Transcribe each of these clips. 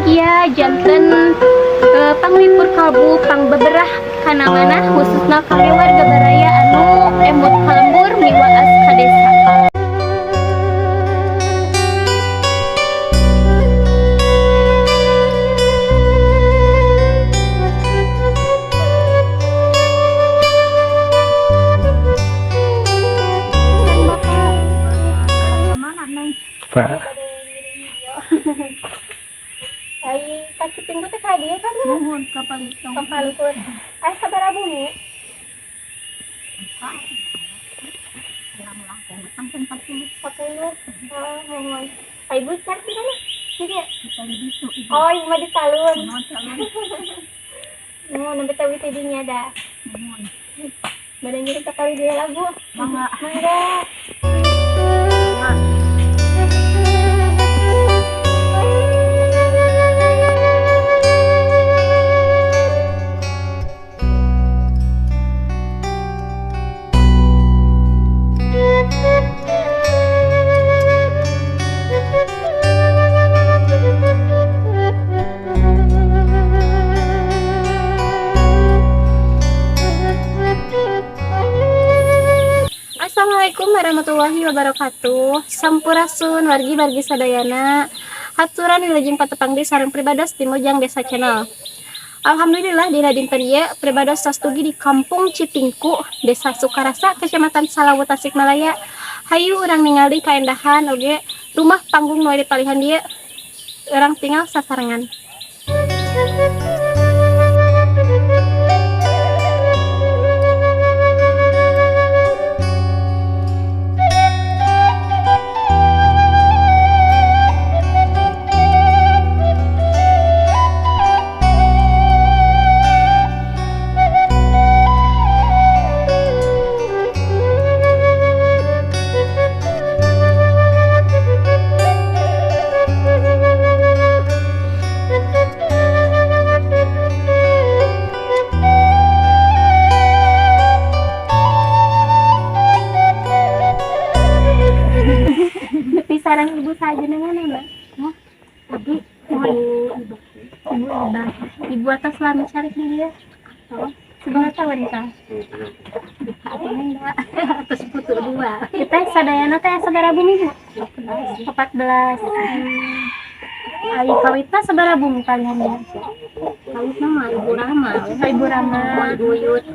bahagia janten panglipur kalbu pang beberah kana mana khususna kangge warga baraya anu emut kalembur miwaas ka desa. Pak. Ai kacipin teh ka dieu kan nuhun kapal lipur. Ai sabaraha bumi? Sampai 40. Oh, ai ibu cari di mana? Jadi ya? Oh, ibu mah di talun. Oh, nembe tahu tidinya dah. Badan nyeri sekali dia lagu. Mangga. Assalamualaikum warahmatullahi wabarakatuh. Sampurasun wargi sadayana. Haturan wilujeng patepang di sareng pribados di Mojang Desa Channel. Alhamdulillah dina dinten ieu pribados sastugi di Kampung Cipingku, Desa Sukarasa, Kecamatan Salawu, Tasikmalaya. Hayu urang ningali kaendahan oge rumah panggung nu aya di palihan dieu. Urang tinggal sasarengan. Sarang ibu saja dengan Mbak. Tadi ibu atas lami cari dia. Seberapa wanita? Atas putu 2. Kita sadayana teh sabaraha bumi, Bu? 14. Ayo kawitna sabaraha bumi kalian ya? Kawitna mah Ibu Rama. Ibu Rama, Ibu Yut.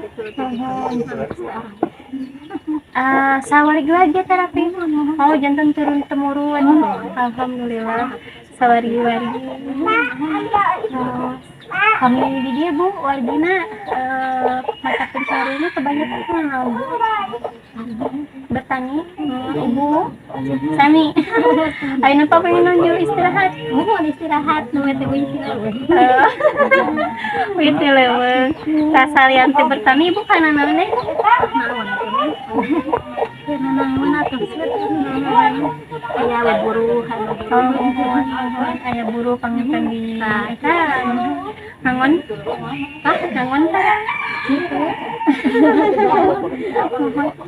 Sawarig lagi terapi. Oh, jantan turun temurun. Alhamdulillah. Sawarig-warig. Kami di dia Bu, wargina mata pencariannya kebanyakan bertani. Ibu Sami. Ayo napa pengen nonjol istirahat? Mohon istirahat nu teh istirahat. Wih leuweung. Sasalian teh bertani Ibu kana naon teh? Naon atuh? Aya buru aya buru pangitan di eta nangon nangon tah gitu.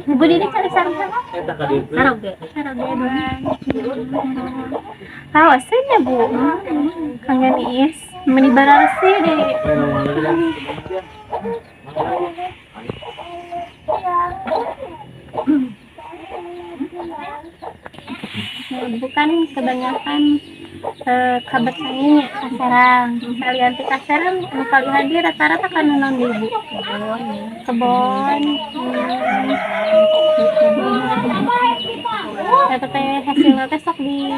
Ibu diri cari sarung saroge kawasan ya Bu. Kangen Iis meni bararsi deh. Bukan kebanyakan kabar tani kasarang kalian ti kasarang nu palihan dia rata-rata kan naon Ibu? Kebon. Eta teh hasilna teh sok di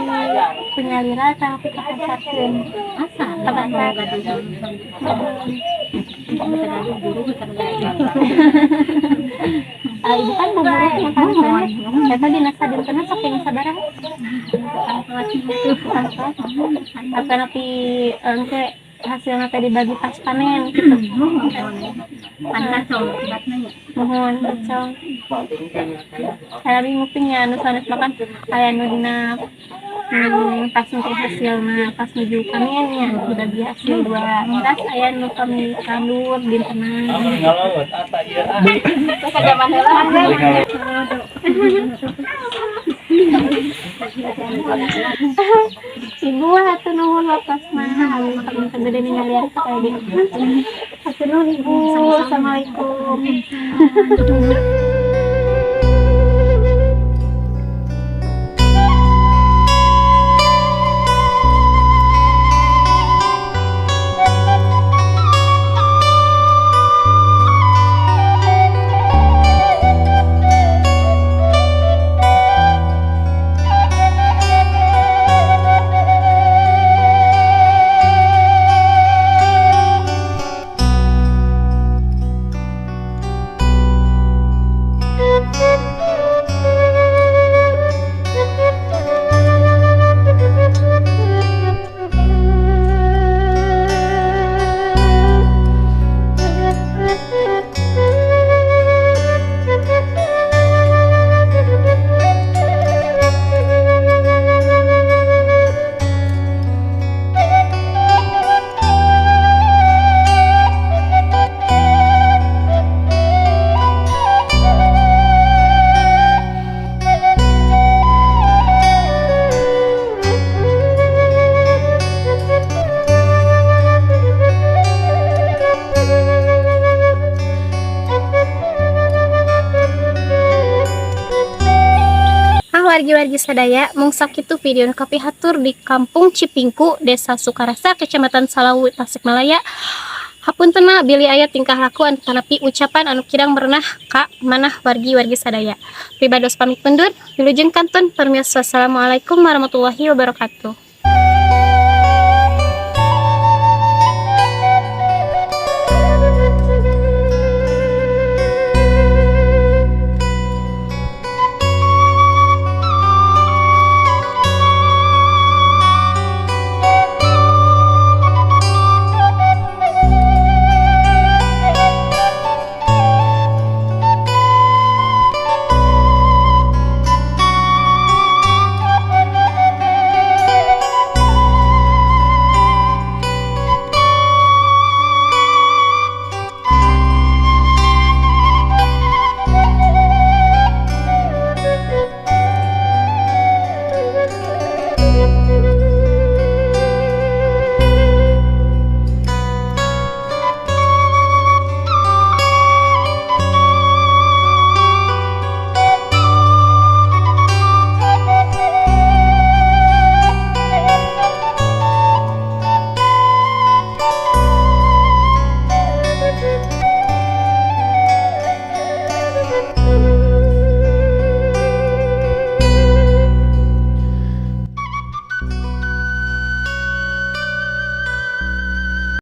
penyalira tapi kasarkeun. Asa kabasar. Ibu kan bubur makan eta dina sadentena sok yang sabaraha? Apa nanti engke hasilnya tadi dibagi pas panen gitu. Panas mohon bacong. Saya bingung punya anu sanes makan aya nu dina pas nanti hasilnya pas menuju panennya dibagi hasil 2 beras aya nu kami kandur dintena. Zaman heula. Ibu hatur nuhun watos mah makan gede ningalian kayak gitu. Hatur nuhun Ibu. Assalamualaikum. Wargi-wargi sadaya mung sakitu video kopi hatur di Kampung Cipingku, Desa Sukarasa, Kecamatan Salawu, Tasikmalaya. Hapuntenna bilih aya tingkah laku anu tanapi ucapan anu kirang merenah ka manah wargi-wargi sadaya. Pribados pamit mundur, wilujeng kantun permios. Wassalamualaikum warahmatullahi wabarakatuh.